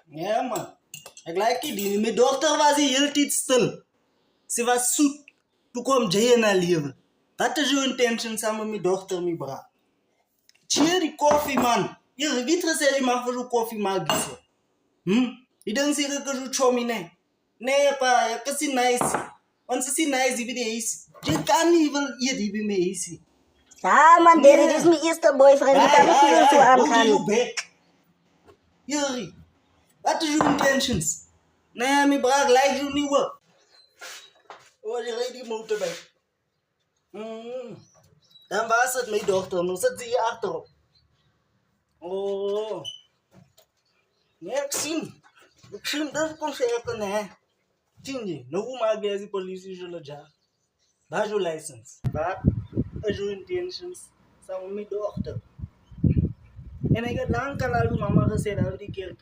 Ja, man. Ik like die. Mijn dochter was heel tijd stil. Ze was zoet. Toen kwam Jay naar leven. Dat is jouw intention samen met mijn dochter, mijn bra. Cheer die koffie, man. Je weet dat je mag voor je koffie maken. Je denkt zeker dat je chomi nee. Nee, pa, je kan zien nice. Want ze zien nice, die bij de je kan niet wel hier die bij me is. Ja, man, Derek is mijn eerste boyfriend. Ik kan niet veel zo aangaan. Hold you back. Yuri, what is your intentions? Nee, mijn bra, like you niet wel. Oh, je rijdt die motorbike. Dan was het mijn dochter, nu zit ze hier achterop. Oh. Nee, ik zie dat kon ze even, nee. Zie nou hoe maak je die politie zullen ja? Waar is je license? Waar is je intentions? Samen met mijn dochter. En ik heb lang al aan mama gezegd dat we die keer